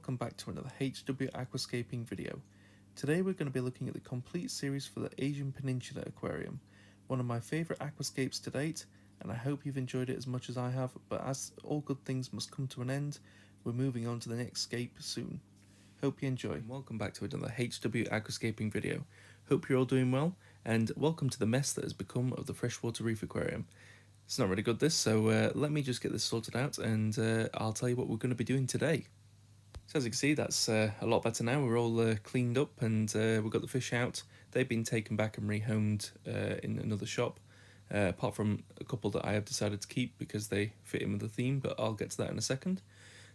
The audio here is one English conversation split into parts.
welcome back to another HW-Aquascaping video. Today we're going to be looking at the complete series for the Asian Peninsula Aquarium, one of my favourite aquascapes to date, and I hope you've enjoyed it as much as I have, but as all good things must come to an end, we're moving on to the next scape soon. Hope you enjoy. And welcome back to another HW-Aquascaping video. Hope you're all doing well, and welcome to the mess that has become of the freshwater reef aquarium. It's not really good this, so let me just get this sorted out and I'll tell you what we're going to be doing today. So as you can see, that's a lot better now. We're all cleaned up and we've got the fish out. They've been taken back and rehomed in another shop, apart from a couple that I have decided to keep because they fit in with the theme, but I'll get to that in a second.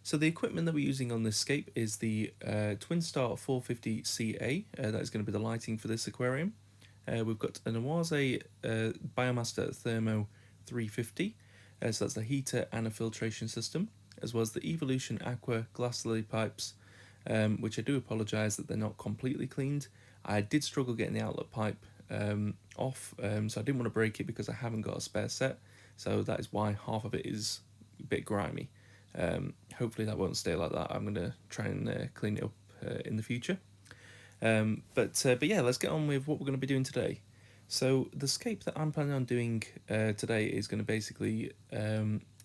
So the equipment that we're using on this scape is the Twin Star 450CA. That is going to be the lighting for this aquarium. We've got an Awase Biomaster Thermo 350, so that's the heater and a filtration system, as well as the Evolution Aqua glass lily pipes, which I do apologise that they're not completely cleaned. I did struggle getting the outlet pipe off, so I didn't want to break it because I haven't got a spare set, so that is why half of it is a bit grimy. Hopefully that won't stay like that. I'm going to try and clean it up in the future. But yeah, let's get on with what we're going to be doing today. So the scape that I'm planning on doing today is going to basically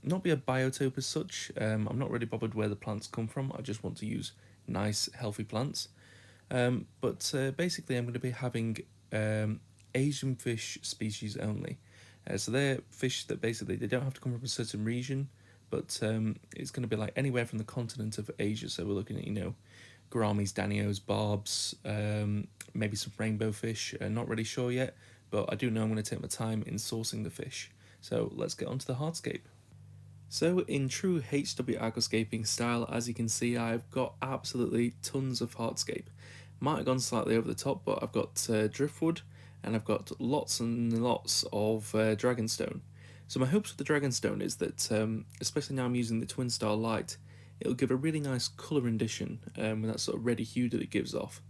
not be a biotope as such. I'm not really bothered where the plants come from. I just want to use nice, healthy plants. But basically I'm going to be having Asian fish species only. So they're fish that basically they don't have to come from a certain region, but it's going to be like anywhere from the continent of Asia. So we're looking at, you know, gouramis, danios, barbs, maybe some rainbow fish. Not really sure yet, but I do know I'm going to take my time in sourcing the fish. So let's get on to the hardscape. So in true HW-Aquascaping style, as you can see, I've got absolutely tons of hardscape. Might have gone slightly over the top, but I've got driftwood and I've got lots and lots of dragonstone. So my hopes with the dragonstone is that, especially now I'm using the Twin Star light, it'll give a really nice colour rendition with that sort of reddy hue that it gives off.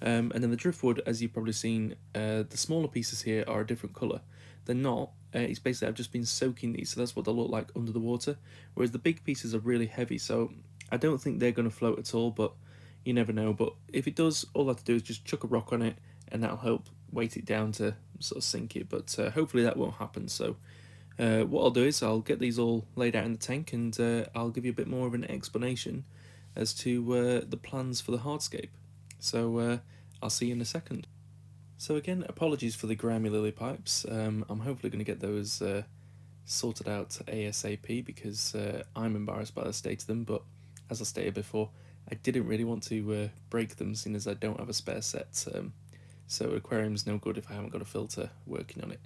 And then the driftwood, as you've probably seen, the smaller pieces here are a different colour. They're not. It's basically I've just been soaking these, so that's what they'll look like under the water. Whereas the big pieces are really heavy, so I don't think they're going to float at all, but you never know. But if it does, all I have to do is just chuck a rock on it, and that'll help weight it down to sort of sink it. But hopefully that won't happen. So what I'll do is I'll get these all laid out in the tank, and I'll give you a bit more of an explanation as to the plans for the hardscape. So I'll see you in a second. So again, apologies for the grimy lily pipes. I'm hopefully going to get those sorted out ASAP because I'm embarrassed by the state of them, but as I stated before, I didn't really want to break them seeing as I don't have a spare set. So aquarium's no good if I haven't got a filter working on it.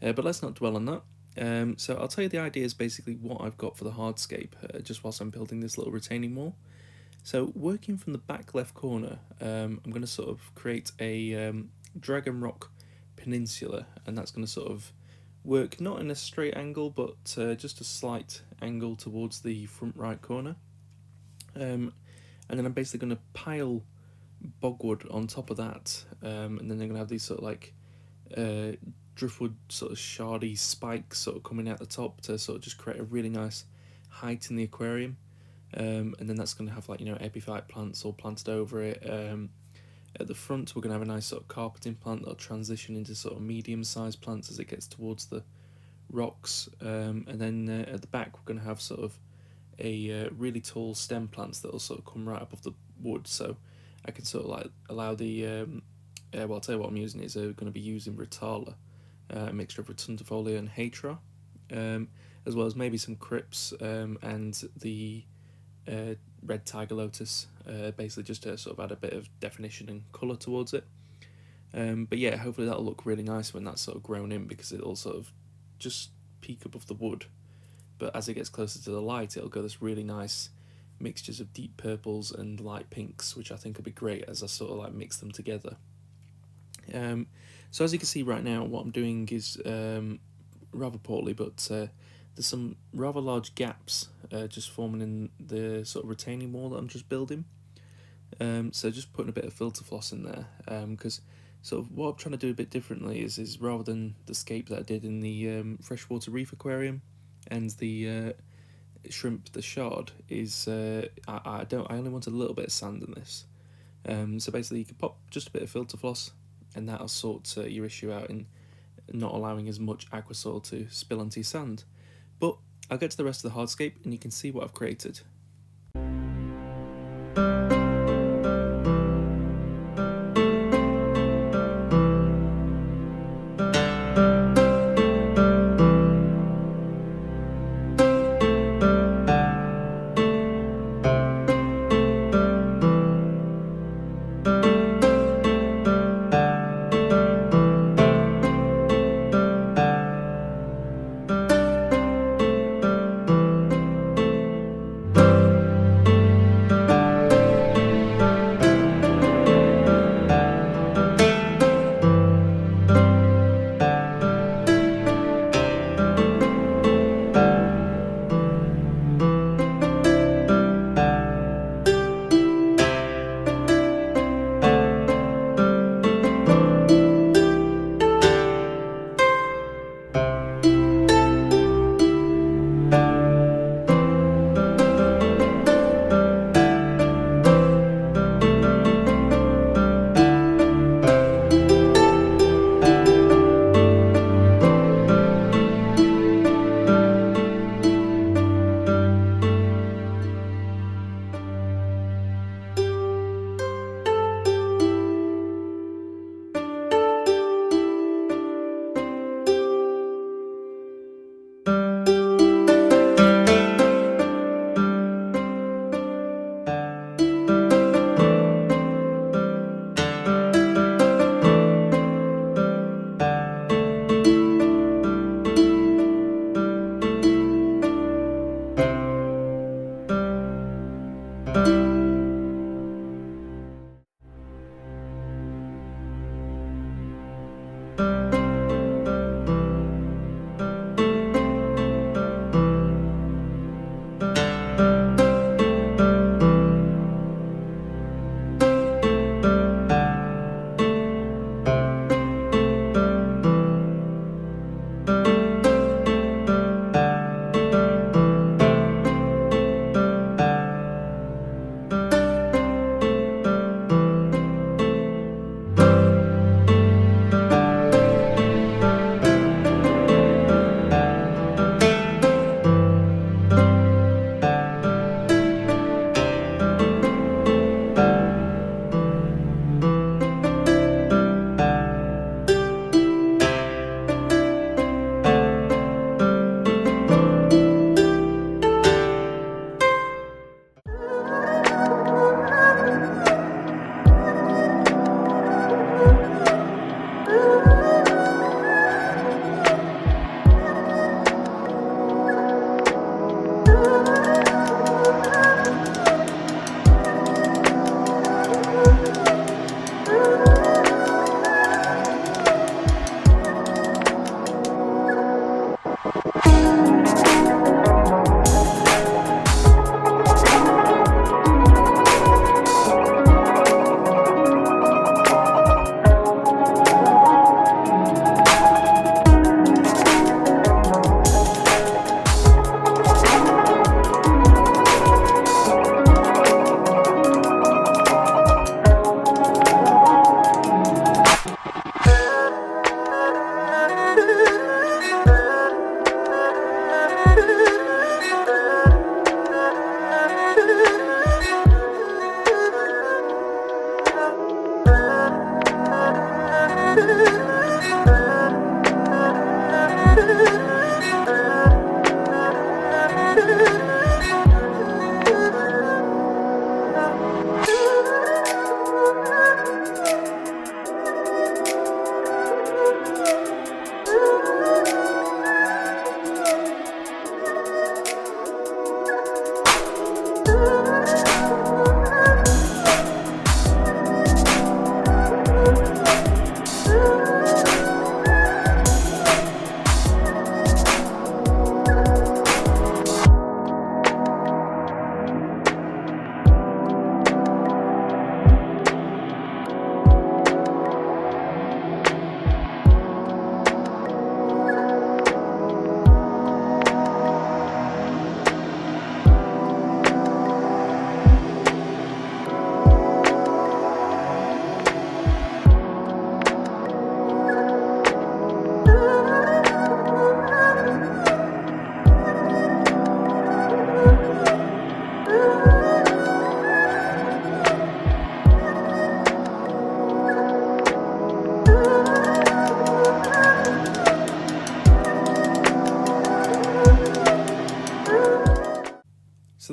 But let's not dwell on that. So I'll tell you the idea is basically what I've got for the hardscape, just whilst I'm building this little retaining wall. So working from the back left corner, I'm going to sort of create a Dragon Rock Peninsula, and that's going to sort of work not in a straight angle, but just a slight angle towards the front right corner. And then I'm basically going to pile bogwood on top of that, and then they're going to have these sort of like driftwood sort of shardy spikes sort of coming out the top to sort of just create a really nice height in the aquarium. And then that's going to have, like, you know, epiphyte plants all planted over it. At the front we're going to have a nice sort of carpeting plant that'll transition into sort of medium-sized plants as it gets towards the rocks. And then at the back we're going to have sort of a really tall stem plants that'll sort of come right above the wood, so I can sort of like allow the well, I'll tell you what I'm using is going to be using Rotala, a mixture of rotundifolia and Hatra, as well as maybe some crypts and the red tiger lotus, basically just to sort of add a bit of definition and colour towards it. But yeah, hopefully that'll look really nice when that's sort of grown in, because it'll sort of just peak above the wood, but as it gets closer to the light it'll go this really nice mixtures of deep purples and light pinks, which I think will be great as I sort of like mix them together. So as you can see right now, what I'm doing is rather poorly, but there's some rather large gaps just forming in the sort of retaining wall that I'm just building. So just putting a bit of filter floss in there, because sort of what I'm trying to do a bit differently is rather than the scape that I did in the freshwater reef aquarium and the shrimp the shard is I only want a little bit of sand in this. So basically you can pop just a bit of filter floss and that'll sort your issue out in not allowing as much aqua soil to spill onto your sand. But I'll get to the rest of the hardscape and you can see what I've created.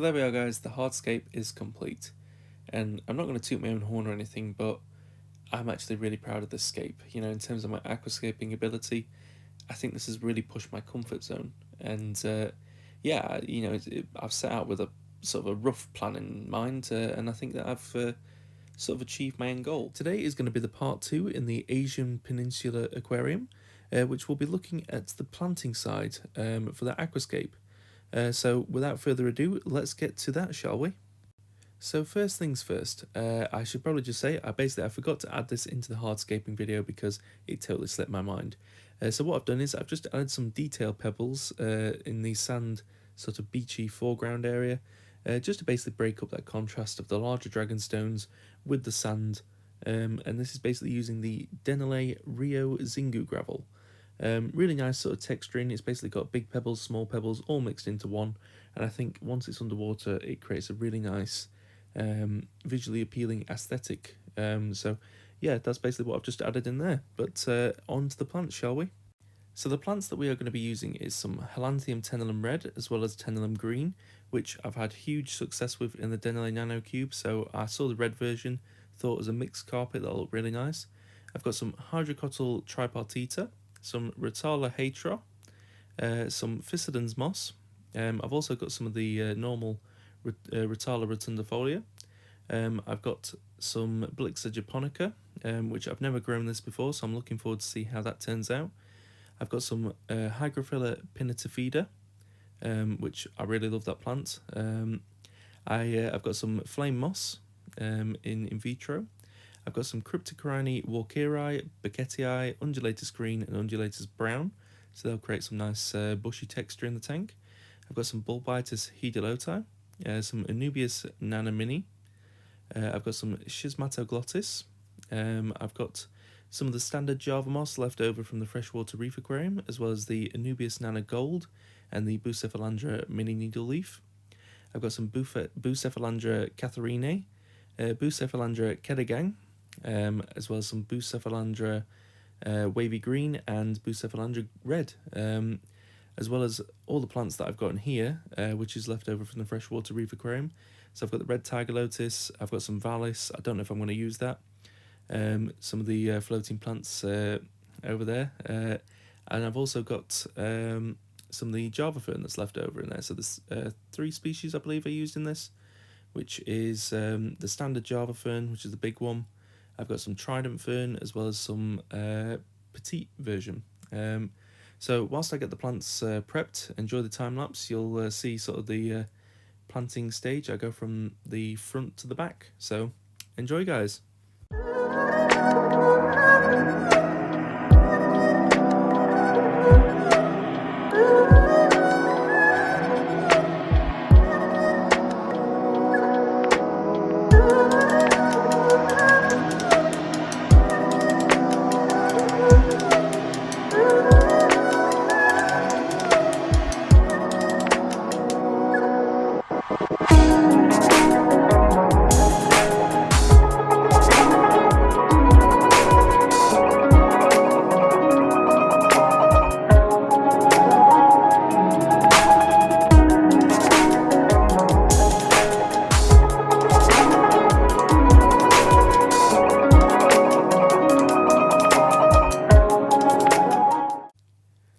So there we are guys, the hardscape is complete. And I'm not going to toot my own horn or anything, but I'm actually really proud of this scape. You know, in terms of my aquascaping ability, I think this has really pushed my comfort zone. And yeah, you know, I've set out with a sort of a rough plan in mind, and I think that I've sort of achieved my end goal. Today is going to be the part 2 in the Asian Peninsula Aquarium, which will be looking at the planting side for the aquascape. So without further ado, let's get to that, shall we? So first things first, I should probably just say I forgot to add this into the hardscaping video because it totally slipped my mind. So what I've done is I've just added some detail pebbles in the sand sort of beachy foreground area, just to basically break up that contrast of the larger dragonstones with the sand. And this is basically using the Dennerle Rio Zingu gravel. Really nice sort of texturing. It's basically got big pebbles, small pebbles, all mixed into one. And I think once it's underwater, it creates a really nice, visually appealing aesthetic. So yeah, that's basically what I've just added in there. But on to the plants, shall we? So the plants that we are going to be using is some Helanthrium Tenellum Red as well as Tenellum Green, which I've had huge success with in the Dennerle Nano Cube. So I saw the red version, thought it was a mixed carpet that looked really nice. I've got some Hydrocotyle Tripartita, some Rotala Hatra, some Physidens Moss. I've also got some of the normal Rotala Rotundifolia. I've got some Blixa japonica, which I've never grown this before, so I'm looking forward to see how that turns out. I've got some Hygrophila pinnatifida, which I really love that plant. I've got some flame moss in vitro. I've got some Cryptocorini walkeri, Beckettii, undulatus green and undulatus brown, so they'll create some nice bushy texture in the tank. I've got some Bulbitis hediloti, some Anubias nana mini. I've got some Schismatoglottis. I've got some of the standard Java moss left over from the freshwater reef aquarium, as well as the Anubias nana gold and the Bucephalandra mini needle leaf. I've got some Bucephalandra catharinae, Bucephalandra kedagang, as well as some Bucephalandra wavy green and Bucephalandra red, as well as all the plants that I've got in here, which is left over from the freshwater reef aquarium. So I've got the red tiger lotus, I've got some Valis, I don't know if I'm going to use that, some of the floating plants over there, and I've also got some of the Java fern that's left over in there. So there's 3 species I believe I used in this, which is the standard Java fern, which is the big one. I've got some trident fern as well as some petite version. So whilst I get the plants prepped, enjoy the time lapse. You'll see sort of the planting stage. I go from the front to the back. So enjoy, guys.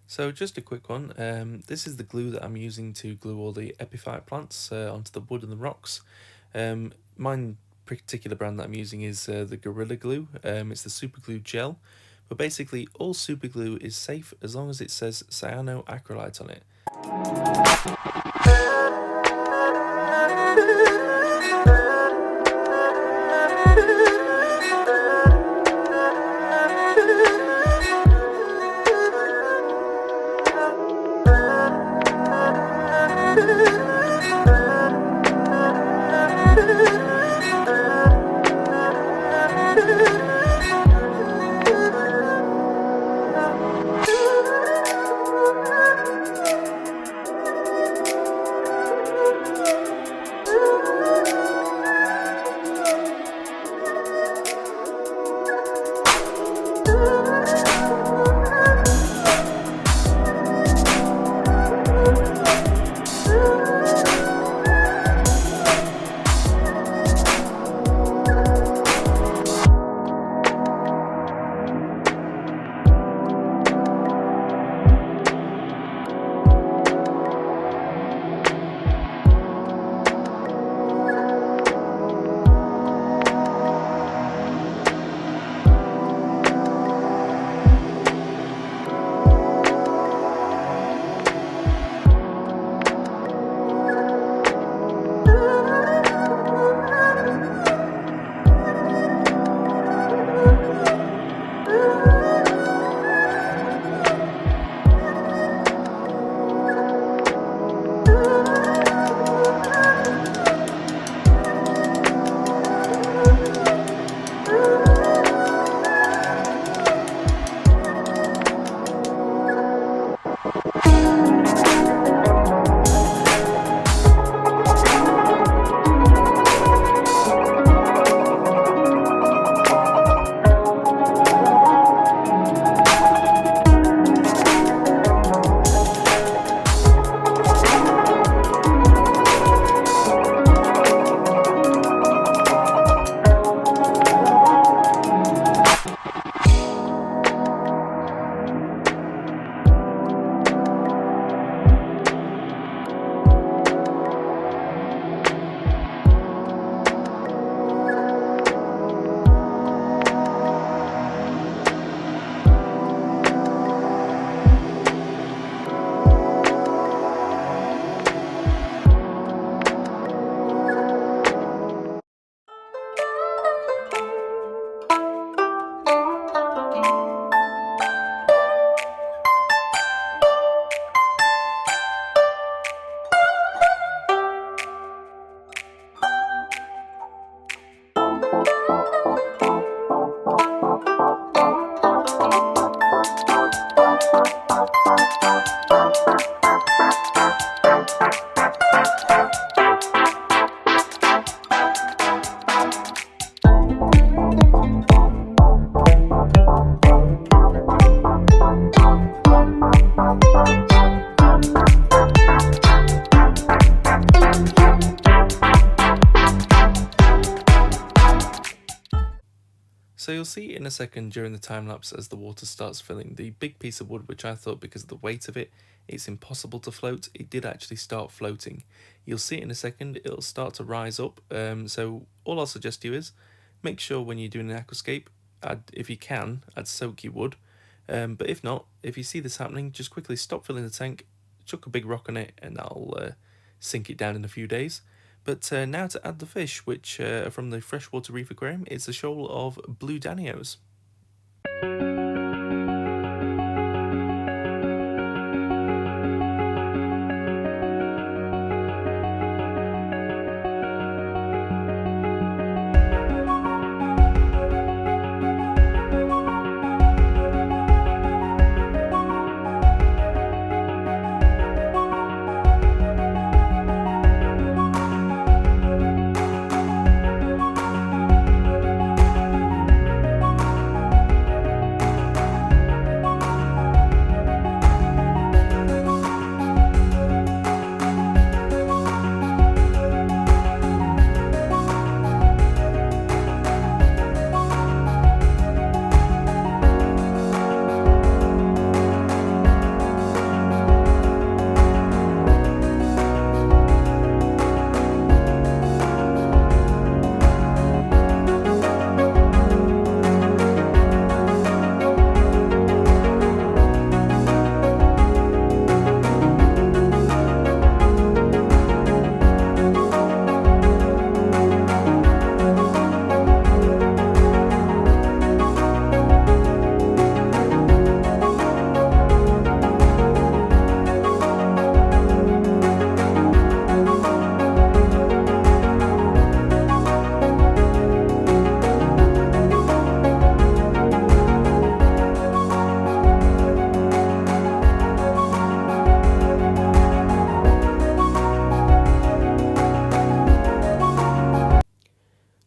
So just a quick one, this is the glue that I'm using to glue all the epiphyte plants onto the wood and the rocks. Mine particular brand that I'm using is the Gorilla Glue. It's the super glue gel, but basically all super glue is safe as long as it says cyanoacrylite on it. So you'll see in a second during the time lapse as the water starts filling, the big piece of wood, which I thought because of the weight of it, it's impossible to float, it did actually start floating. You'll see it in a second, it'll start to rise up, so all I'll suggest to you is, make sure when you're doing an aquascape, if you can, add soaky wood, but if not, if you see this happening, just quickly stop filling the tank, chuck a big rock on it, and that'll sink it down in a few days. But now to add the fish, which from the freshwater reef aquarium, it's a shoal of blue danios.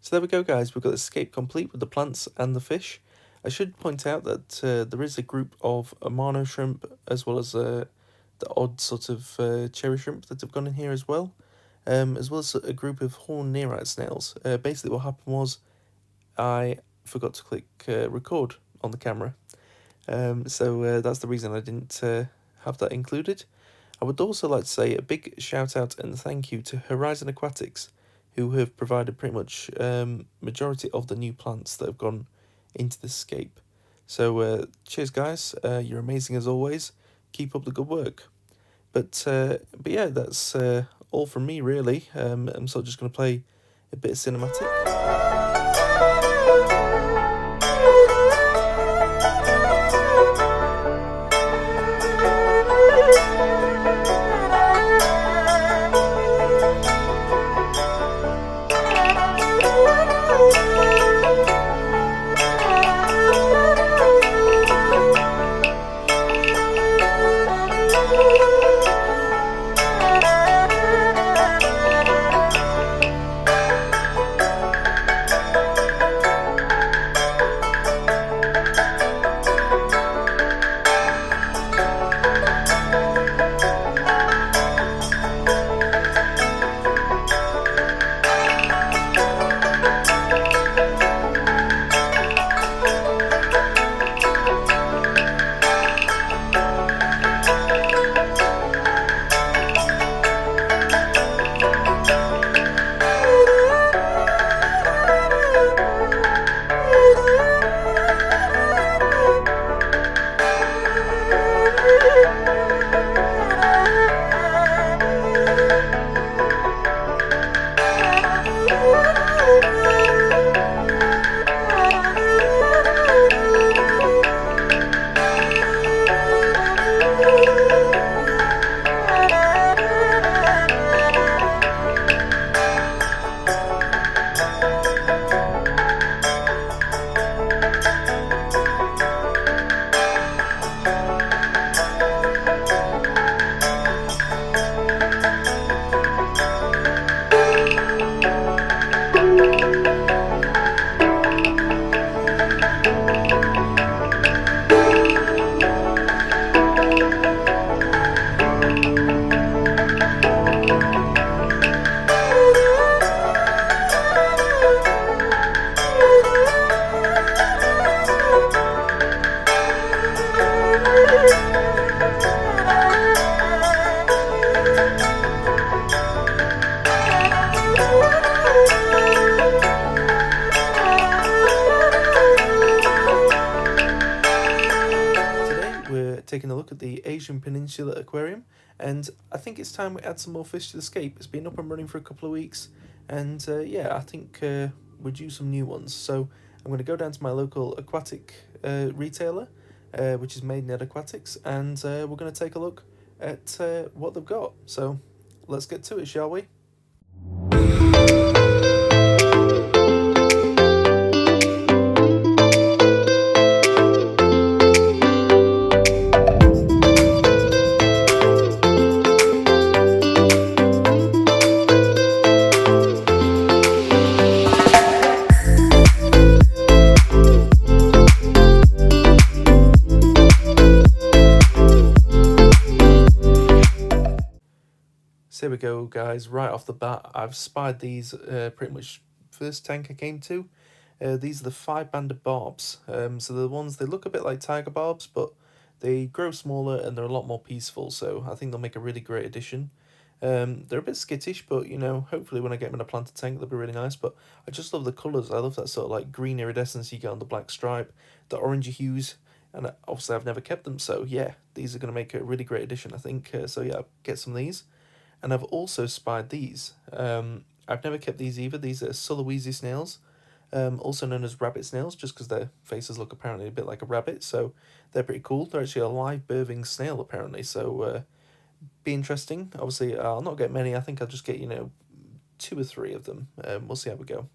So there we go, guys, we've got the scape complete with the plants and the fish. I should point out that there is a group of Amano shrimp as well as the odd sort of cherry shrimp that have gone in here as well as a group of horned nearite snails. Basically what happened was I forgot to click record on the camera, so that's the reason I didn't have that included. I would also like to say a big shout out and thank you to Horizon Aquatics, who have provided pretty much majority of the new plants that have gone into this scape. So cheers, guys, you're amazing as always, keep up the good work. But yeah, that's all from me really. I'm sort of just going to play a bit of cinematic. taking a look at the Asian Peninsula Aquarium, and I think it's time we add some more fish to the scape. It's been up and running for a couple of weeks, and yeah, I think we're due some new ones. So I'm going to go down to my local aquatic retailer, which is Maidenhead Aquatics, and we're going to take a look at what they've got. So let's get to it, shall we? So here we go, guys. Right off the bat, I've spied these pretty much first tank I came to. These are the 5-banded barbs. So the ones, they look a bit like tiger barbs, but they grow smaller and they're a lot more peaceful. So I think they'll make a really great addition. They're a bit skittish, but you know, hopefully when I get them in a planted tank, they'll be really nice. But I just love the colours. I love that sort of like green iridescence you get on the black stripe, the orangey hues. And obviously I've never kept them, so yeah, these are going to make a really great addition, I think. So yeah, I'll get some of these. And I've also spied these. I've never kept these either. These are Sulawesi snails, also known as rabbit snails, just because their faces look apparently a bit like a rabbit. So they're pretty cool. They're actually a live birthing snail apparently. So be interesting. Obviously, I'll not get many. I think I'll just get, you know, 2 or 3 of them. We'll see how we go.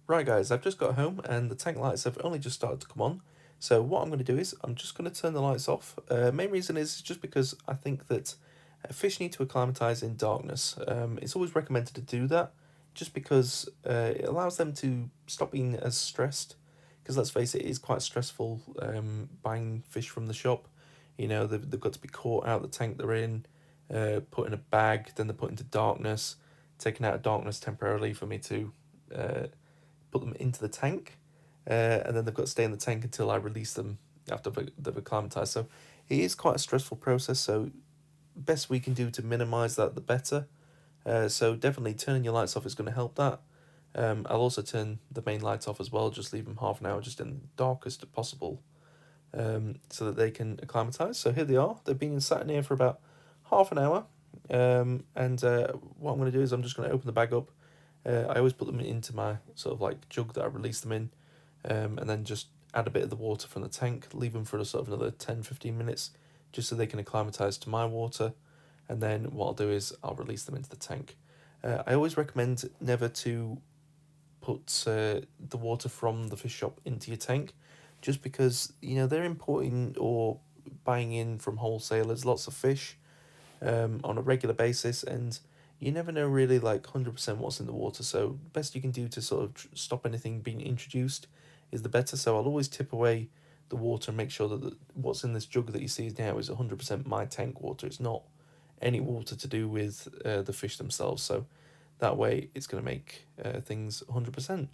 Right, guys, I've just got home and the tank lights have only just started to come on. So what I'm going to do is I'm just going to turn the lights off. Main reason is just because I think that fish need to acclimatise in darkness. It's always recommended to do that, just because it allows them to stop being as stressed. Because let's face it, it is quite stressful buying fish from the shop. You know, they've got to be caught out of the tank they're in, put in a bag, then they're put into darkness, taken out of darkness temporarily for me to put them into the tank. And then they've got to stay in the tank until I release them after they've acclimatised. So it is quite a stressful process, so best we can do to minimise that, the better. So definitely turning your lights off is going to help that. I'll also turn the main lights off as well, just leave them half an hour just in the darkest possible, so that they can acclimatise. So here they are. They've been sat in here for about half an hour. And what I'm going to do is I'm just going to open the bag up. I always put them into my sort of like jug that I release them in, and then just add a bit of the water from the tank, leave them for sort of another 10-15 minutes, just so they can acclimatise to my water, and then what I'll do is I'll release them into the tank. I always recommend never to put the water from the fish shop into your tank, just because, you know, they're importing or buying in from wholesalers lots of fish on a regular basis, and you never know really like 100% what's in the water. So the best you can do to sort of stop anything being introduced is the better. So I'll always tip away the water and make sure that what's in this jug that you see now is 100% my tank water. It's not any water to do with the fish themselves. So that way it's going to make things 100%.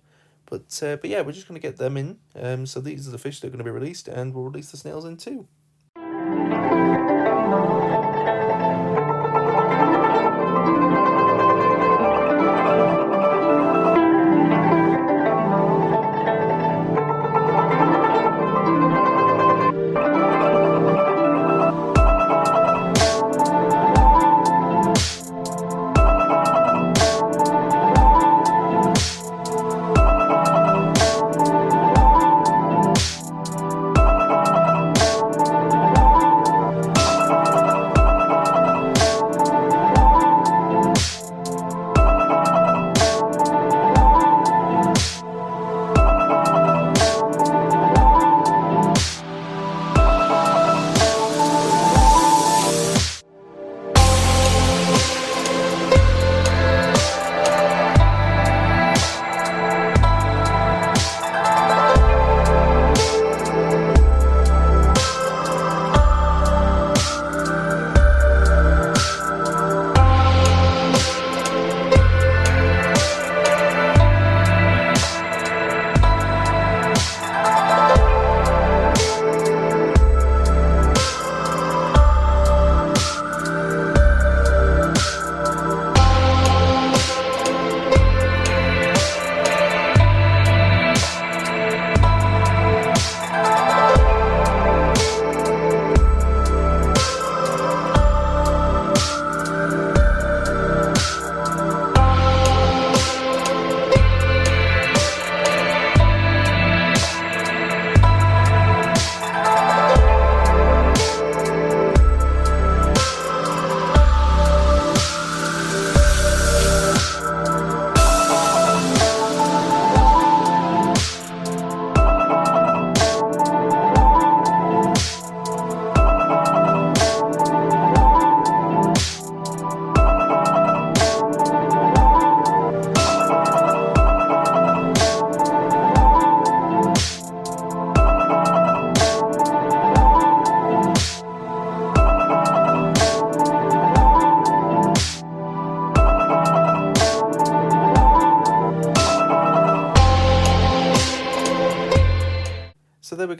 But yeah, we're just going to get them in. So these are the fish that are going to be released, and we'll release the snails in too.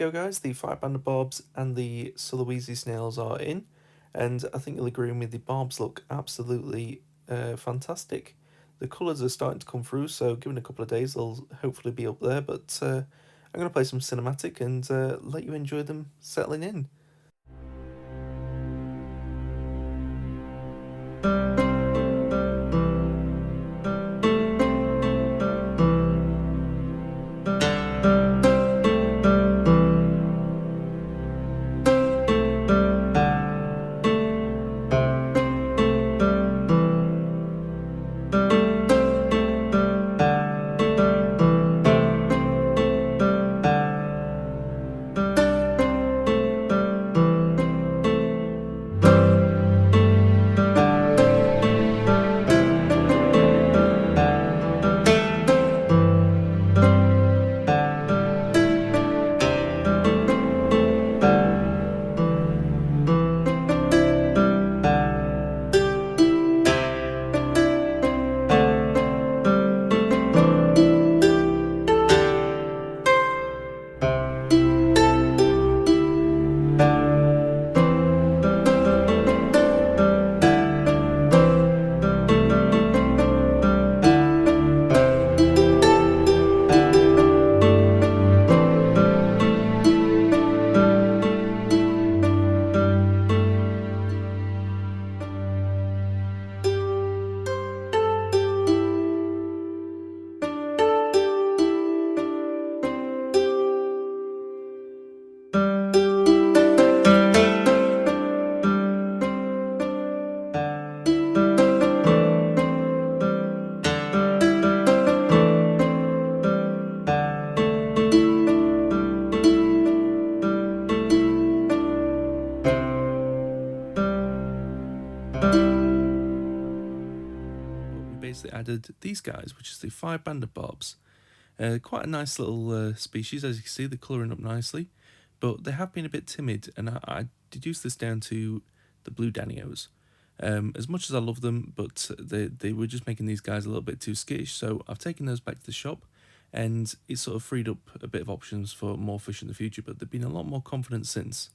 go guys, the 5-banded barbs and the Sulawesi snails are in, and I think you'll agree with me, the barbs look absolutely fantastic. The colours are starting to come through, so given a couple of days they'll hopefully be up there, but I'm going to play some cinematic and let you enjoy them settling in. Basically added these guys, which is the 5-banded barbs. Quite a nice little species, as you can see, they're colouring up nicely, but they have been a bit timid, and I deduced this down to the blue danios. As much as I love them, but they were just making these guys a little bit too skittish, so I've taken those back to the shop, and it's sort of freed up a bit of options for more fish in the future, but they've been a lot more confident since.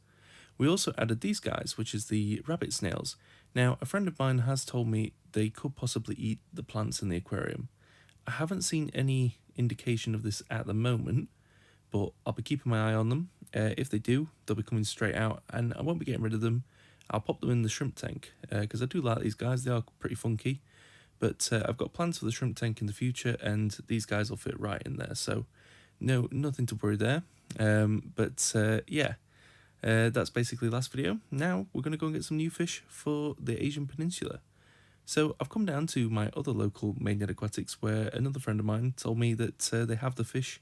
We also added these guys, which is the rabbit snails. Now, a friend of mine has told me they could possibly eat the plants in the aquarium. I haven't seen any indication of this at the moment, but I'll be keeping my eye on them. If they do, they'll be coming straight out, and I won't be getting rid of them. I'll pop them in the shrimp tank, because I do like these guys, they are pretty funky. But I've got plans for the shrimp tank in the future, and these guys will fit right in there, so no, nothing to worry there. Yeah. That's basically last video. Now we're going to go and get some new fish for the Asian Peninsula. So I've come down to my other local mainnet aquatics where another friend of mine told me that they have the fish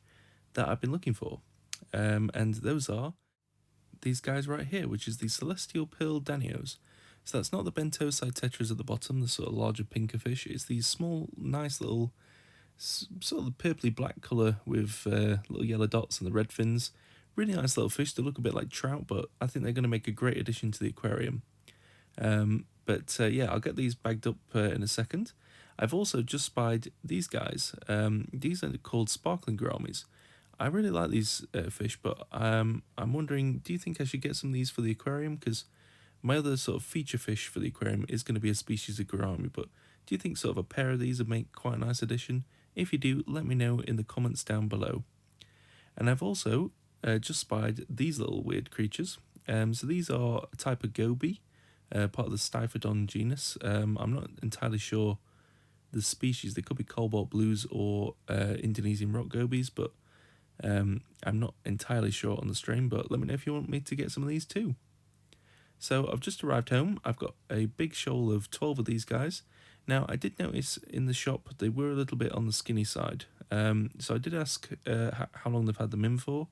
that I've been looking for. And those are these guys right here, which is the Celestial Pearl Danios. So that's not the bentoside tetras at the bottom, the sort of larger pinker fish. It's these small, nice little, sort of purpley black colour with little yellow dots and the red fins. Really nice little fish. They look a bit like trout, but I think they're going to make a great addition to the aquarium. Yeah, I'll get these bagged up in a second. I've also just spied these guys. These are called sparkling gouramis. I really like these fish, but I'm wondering, do you think I should get some of these for the aquarium? Because my other sort of feature fish for the aquarium is going to be a species of gourami, but do you think sort of a pair of these would make quite a nice addition? If you do, let me know in the comments down below. And I've also just spied these little weird creatures. So these are a type of goby, part of the Styphodon genus. I'm not entirely sure the species. They could be cobalt blues or Indonesian rock gobies, but I'm not entirely sure on the strain. But let me know if you want me to get some of these too. So I've just arrived home. I've got a big shoal of 12 of these guys. Now, I did notice in the shop they were a little bit on the skinny side. So I did ask how long they've had them in for.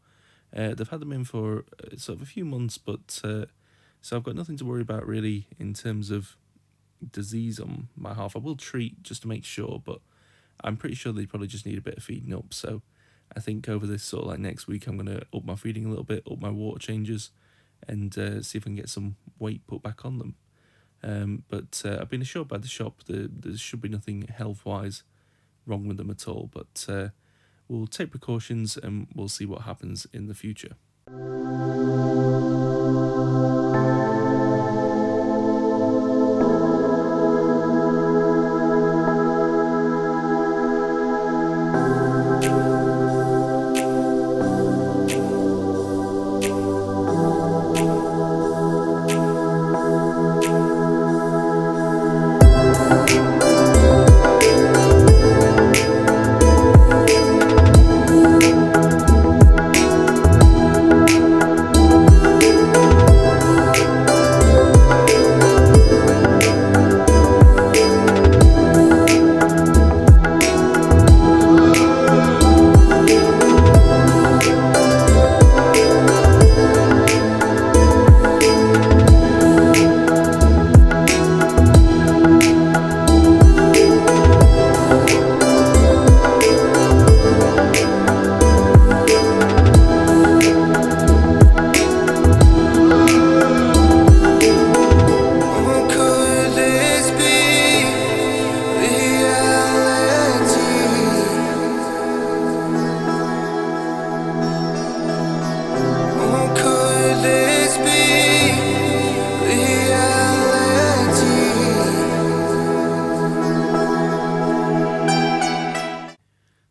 They've had them in for sort of a few months, but so I've got nothing to worry about really in terms of disease on my half. I will treat just to make sure, but I'm pretty sure they probably just need a bit of feeding up. So I think over this sort of like next week, I'm going to up my feeding a little bit, up my water changes, and see if I can get some weight put back on them. I've been assured by the shop that there should be nothing health-wise wrong with them at all, but we'll take precautions and we'll see what happens in the future.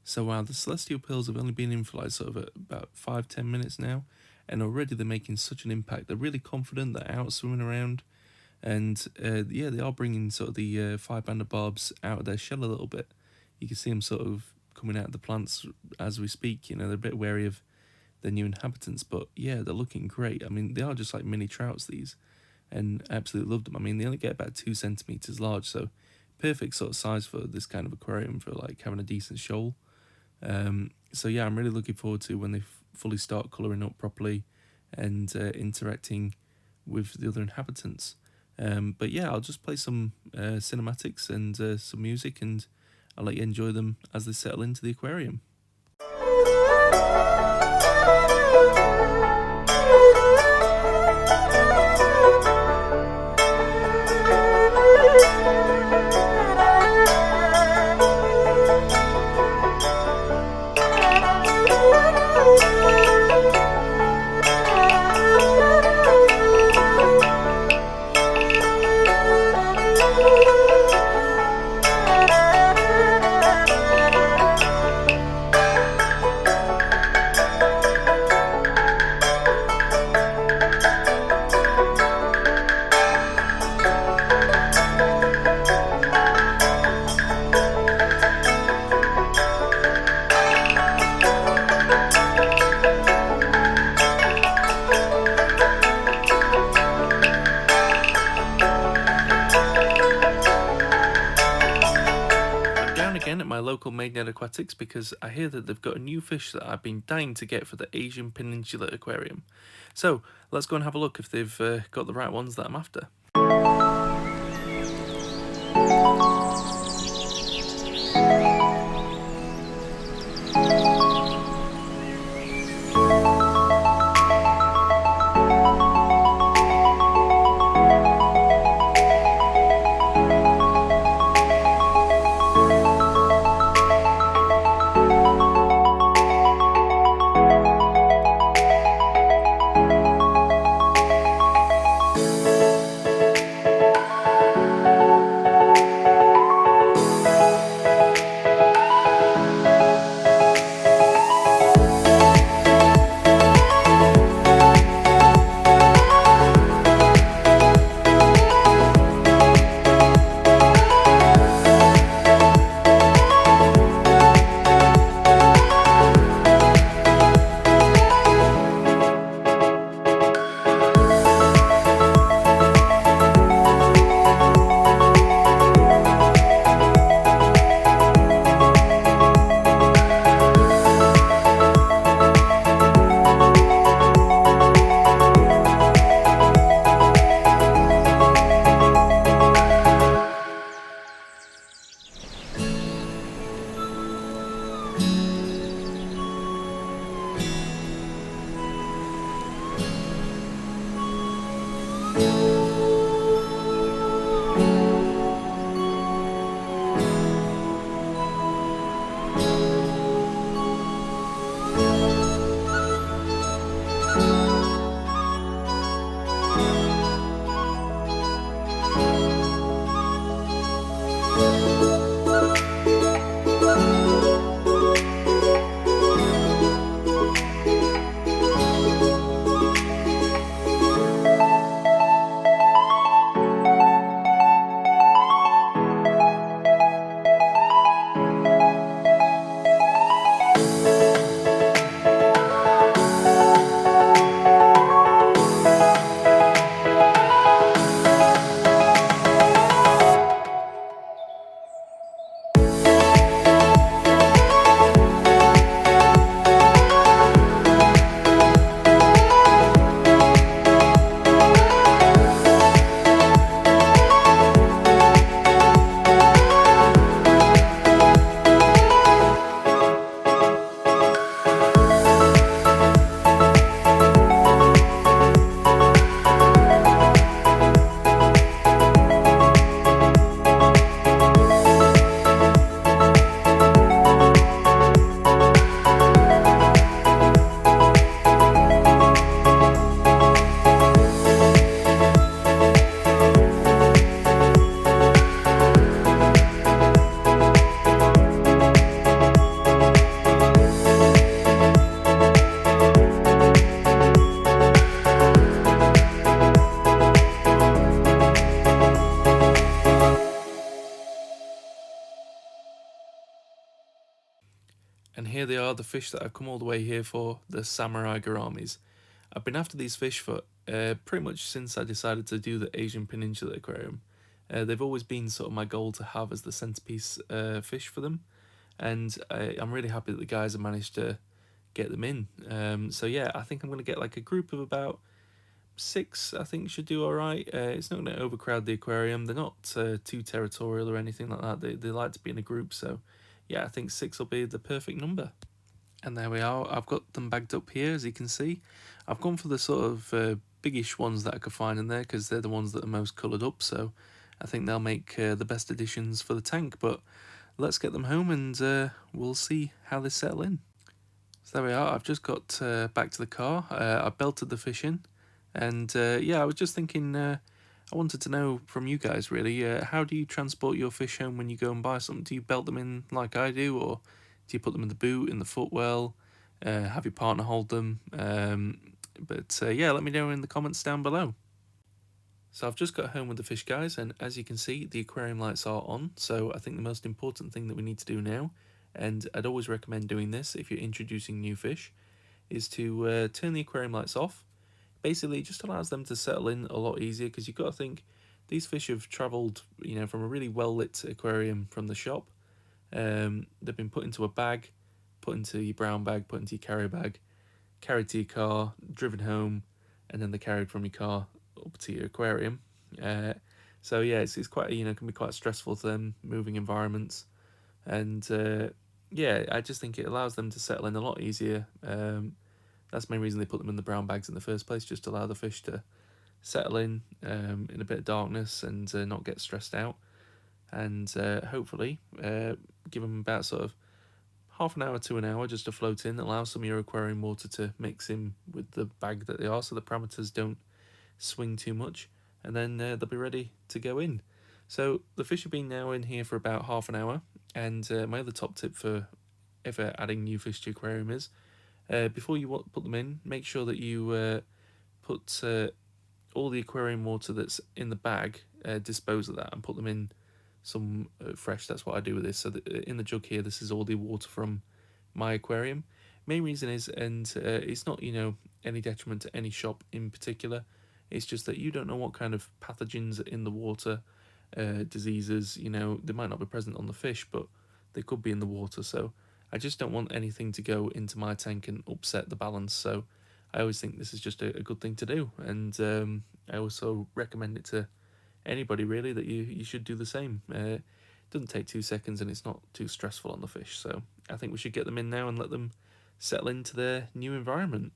So wow, the celestial pearls have only been in for like sort of about 5-10 minutes now, and already they're making such an impact. They're really confident, they're out swimming around, and yeah, they are bringing sort of the 5-banded barbs out of their shell a little bit. You can see them sort of coming out of the plants as we speak. You know, they're a bit wary of their new inhabitants, but yeah, they're looking great. I mean, they are just like mini trouts, these, and I absolutely love them. I mean, they only get about 2 centimeters large, so perfect sort of size for this kind of aquarium, for like having a decent shoal. So yeah, I'm really looking forward to when they fully start colouring up properly and interacting with the other inhabitants. But yeah, I'll just play some cinematics and some music, and I'll let you enjoy them as they settle into the aquarium. At my local Maidenhead Aquatics because I hear that they've got a new fish that I've been dying to get for the Asian Peninsula Aquarium. So let's go and have a look if they've got the right ones that I'm after. here they are, the fish that I've come all the way here for, the samurai gouramis. I've been after these fish for pretty much since I decided to do the Asian Peninsula Aquarium. They've always been sort of my goal to have as the centerpiece fish for them, and I'm really happy that the guys have managed to get them in. So yeah, I think I'm going to get like a group of about 6. I think should do all right. It's not going to overcrowd the aquarium. They're not too territorial or anything like that. They like to be in a group, so yeah, I think 6 will be the perfect number. And there we are, I've got them bagged up here, as you can see. I've gone for the sort of biggish ones that I could find in there, because they're the ones that are most coloured up, so I think they'll make the best additions for the tank. But let's get them home and we'll see how they settle in. So there we are, I've just got back to the car. I belted the fish in, and yeah, I was just thinking, I wanted to know from you guys really, how do you transport your fish home when you go and buy something? Do you belt them in like I do, or do you put them in the boot, in the footwell, have your partner hold them? But yeah, let me know in the comments down below. So I've just got home with the fish, guys, and as you can see, the aquarium lights are on. So I think the most important thing that we need to do now, and I'd always recommend doing this if you're introducing new fish, is to turn the aquarium lights off. Basically, it just allows them to settle in a lot easier, because you've got to think these fish have travelled, you know, from a really well lit aquarium from the shop. They've been put into a bag, put into your brown bag, put into your carrier bag, carried to your car, driven home, and then they're carried from your car up to your aquarium. So yeah, it's quite, you know, can be quite stressful to them, moving environments, and yeah, I just think it allows them to settle in a lot easier. That's the main reason they put them in the brown bags in the first place, just to allow the fish to settle in a bit of darkness and not get stressed out. And hopefully give them about sort of half an hour to an hour just to float in, allow some of your aquarium water to mix in with the bag that they are, so the parameters don't swing too much, and then they'll be ready to go in. So the fish have been now in here for about half an hour, and my other top tip for ever adding new fish to your aquarium is, before you put them in, make sure that you put all the aquarium water that's in the bag, dispose of that and put them in some fresh. That's what I do with this. So in the jug here, this is all the water from my aquarium. Main reason is, and it's not, you know, any detriment to any shop in particular, it's just that you don't know what kind of pathogens are in the water, diseases, you know, they might not be present on the fish, but they could be in the water. So I just don't want anything to go into my tank and upset the balance. So I always think this is just a good thing to do, and I also recommend it to anybody really, that you should do the same. It doesn't take 2 seconds and it's not too stressful on the fish. So I think we should get them in now and let them settle into their new environment.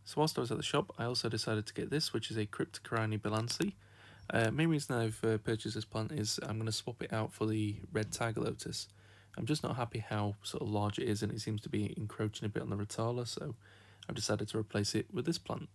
So whilst I was at the shop, I also decided to get this, which is a Cryptocarine balancy. Main reason I've purchased this plant is I'm going to swap it out for the red tiger lotus. I'm just not happy how sort of large it is, and it seems to be encroaching a bit on the Rotala, so I've decided to replace it with this plant.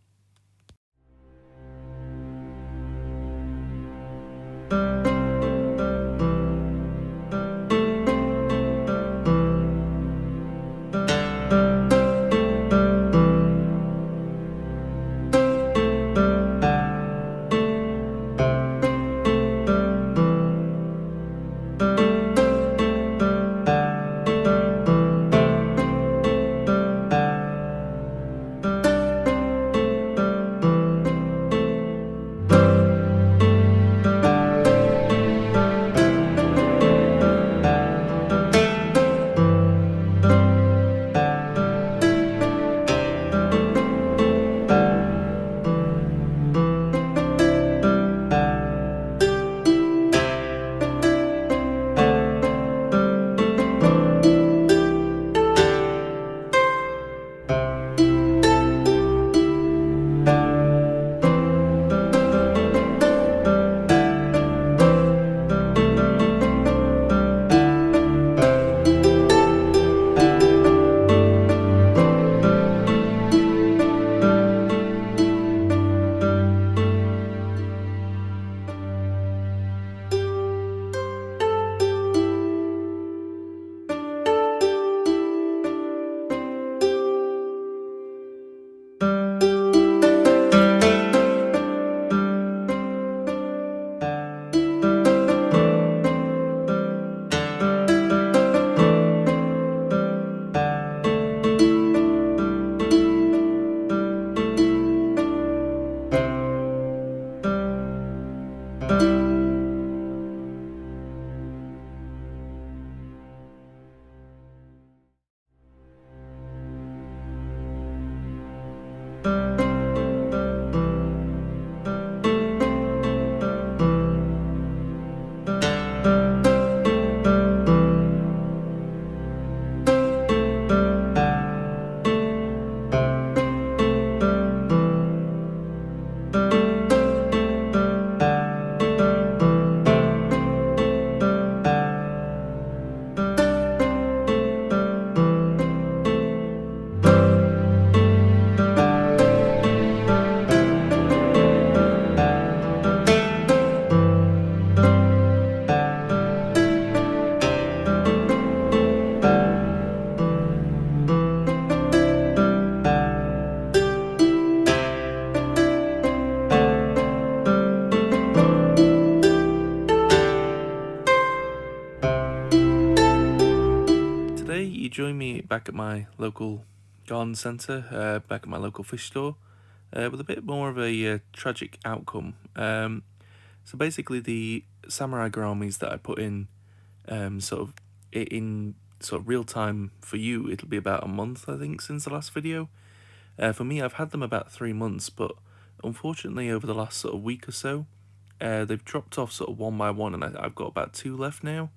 join me back at my local garden centre, back at my local fish store, with a bit more of a tragic outcome. So basically the samurai gouramis that I put in sort of real time for you, it'll be about a month I think since the last video. For me, I've had them about 3 months, but unfortunately over the last sort of week or so, they've dropped off sort of one by one, and I've got about 2 left now,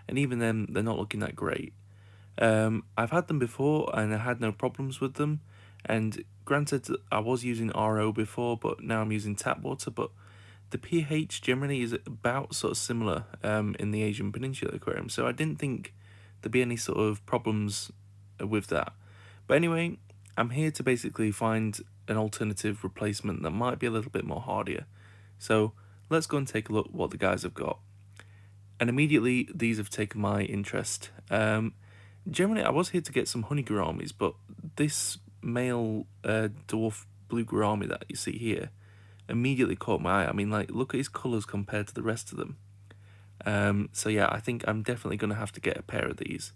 and even then they're not looking that great. I've had them before and I had no problems with them, and granted I was using RO before, but now I'm using tap water, but the pH generally is about sort of similar in the Asian Peninsula Aquarium, so I didn't think there'd be any sort of problems with that. But anyway, I'm here to basically find an alternative replacement that might be a little bit more hardier. So let's go and take a look what the guys have got. And immediately these have taken my interest. Generally I was here to get some honey gouramis, but this male dwarf blue gourami that you see here immediately caught my eye. I mean, like, look at his colours compared to the rest of them. So yeah, I think I'm definitely going to have to get a pair of these.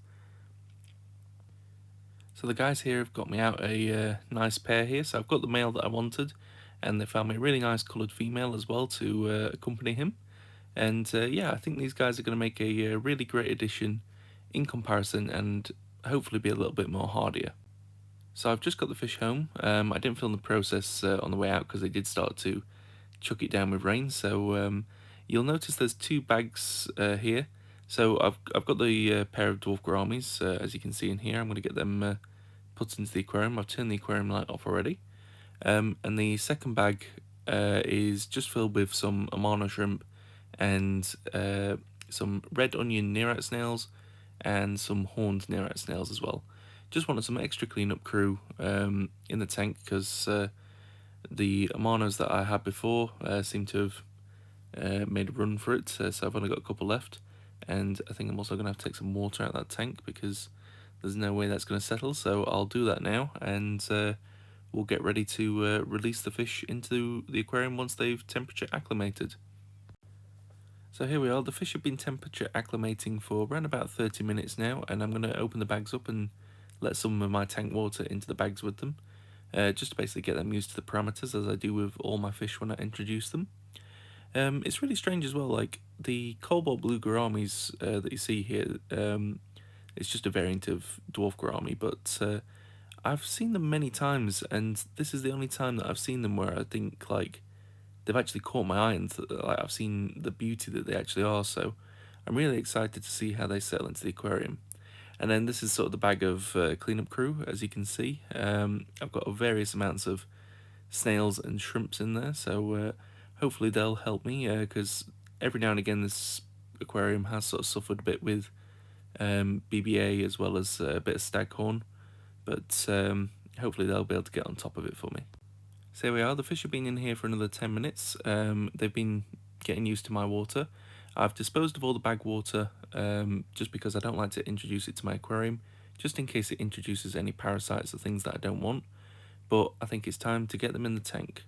So the guys here have got me out a nice pair here. So I've got the male that I wanted, and they found me a really nice coloured female as well to accompany him. And yeah, I think these guys are going to make a really great addition in comparison, and hopefully be a little bit more hardier. So I've just got the fish home. I didn't film the process on the way out because they did start to chuck it down with rain. So you'll notice there's 2 bags here. So I've got the pair of dwarf gouramis, as you can see in here. I'm going to get them put into the aquarium. I've turned the aquarium light off already. And the second bag is just filled with some Amano shrimp and some red onion nearite snails and some horned nearite snails as well. Just wanted some extra cleanup crew in the tank because the Amanos that I had before seem to have made a run for it, so I've only got a couple left, and I think I'm also going to have to take some water out of that tank because there's no way that's going to settle, so I'll do that now, and we'll get ready to release the fish into the aquarium once they've temperature acclimated. So here we are, the fish have been temperature acclimating for around about 30 minutes now, and I'm going to open the bags up and let some of my tank water into the bags with them, just to basically get them used to the parameters as I do with all my fish when I introduce them. It's really strange as well, like the cobalt blue gouramis that you see here, it's just a variant of dwarf gourami, but I've seen them many times, and this is the only time that I've seen them where I think like they've actually caught my eye, and like, I've seen the beauty that they actually are, so I'm really excited to see how they settle into the aquarium. And then this is sort of the bag of cleanup crew, as you can see. I've got various amounts of snails and shrimps in there, so hopefully they'll help me, because every now and again this aquarium has sort of suffered a bit with BBA as well as a bit of staghorn, but hopefully they'll be able to get on top of it for me. So here we are, the fish have been in here for another 10 minutes. They've been getting used to my water. I've disposed of all the bag water just because I don't like to introduce it to my aquarium, just in case it introduces any parasites or things that I don't want. But I think it's time to get them in the tank.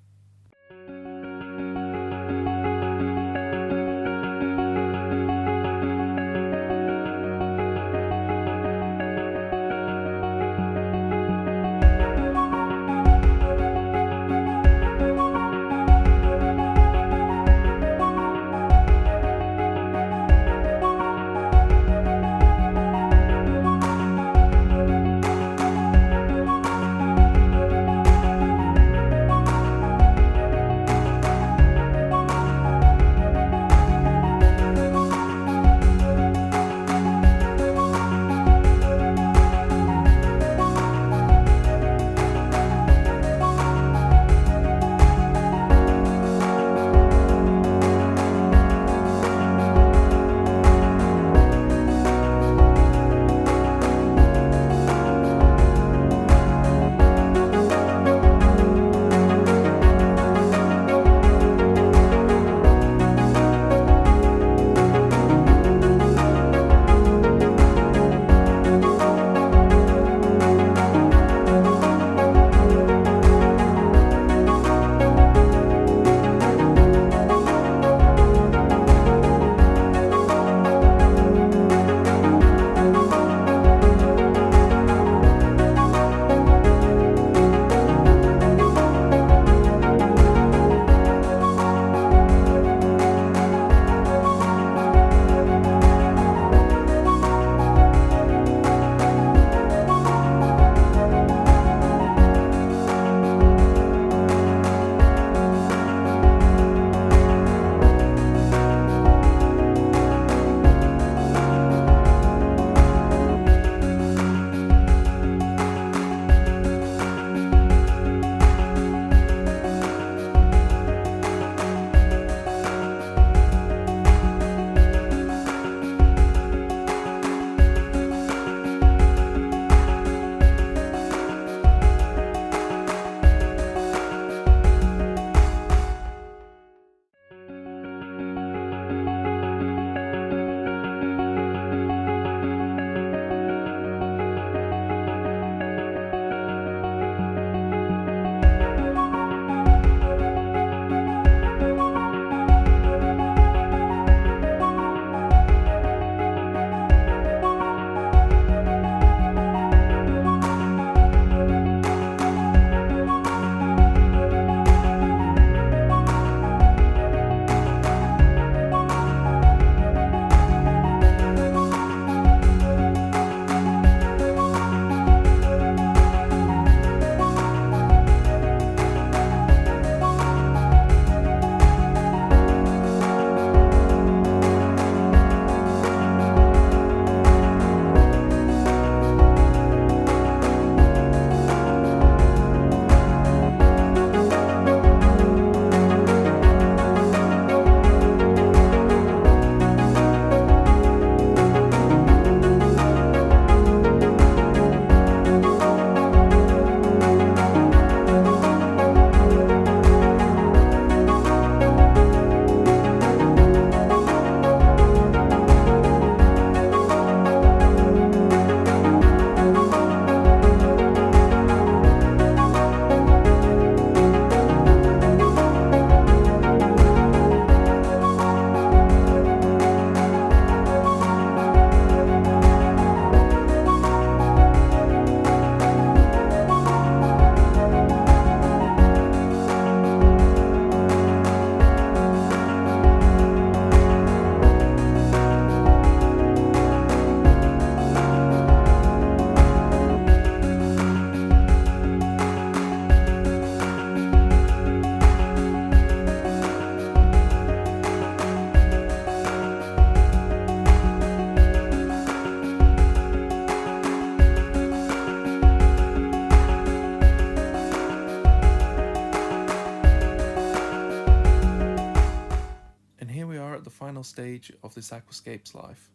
here we are at the final stage of this Aquascape's life.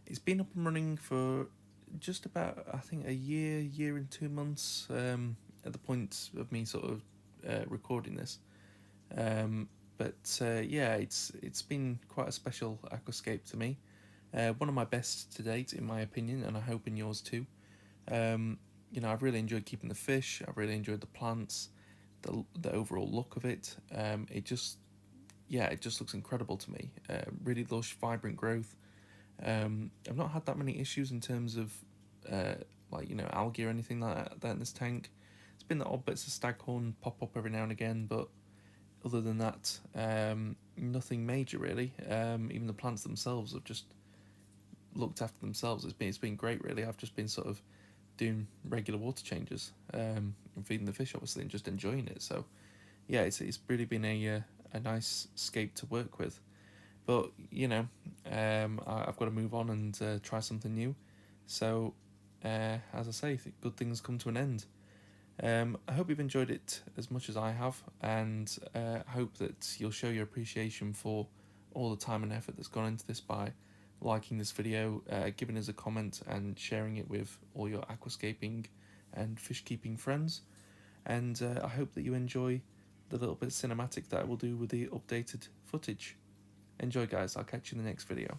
It's been up and running for just about, I think, a year and 2 months at the point of me sort of recording this. Yeah, it's been quite a special Aquascape to me. One of my best to date, in my opinion, and I hope in yours too. I've really enjoyed keeping the fish. I've really enjoyed the plants, the overall look of it. It just looks incredible to me. Really lush, vibrant growth. I've not had that many issues in terms of algae or anything like that in this tank. It's been the odd bits of staghorn pop up every now and again, but other than that, nothing major really. Even the plants themselves have just looked after themselves. It's been great really. I've just been sort of doing regular water changes, and feeding the fish obviously, and just enjoying it. So yeah, it's really been a nice scape to work with. But I've got to move on and try something new. So as I say, good things come to an end. I hope you've enjoyed it as much as I have, and I hope that you'll show your appreciation for all the time and effort that's gone into this by liking this video, giving us a comment, and sharing it with all your aquascaping and fish keeping friends. And I hope that you enjoy the little bit of cinematic that I will do with the updated footage. Enjoy, guys. I'll catch you in the next video.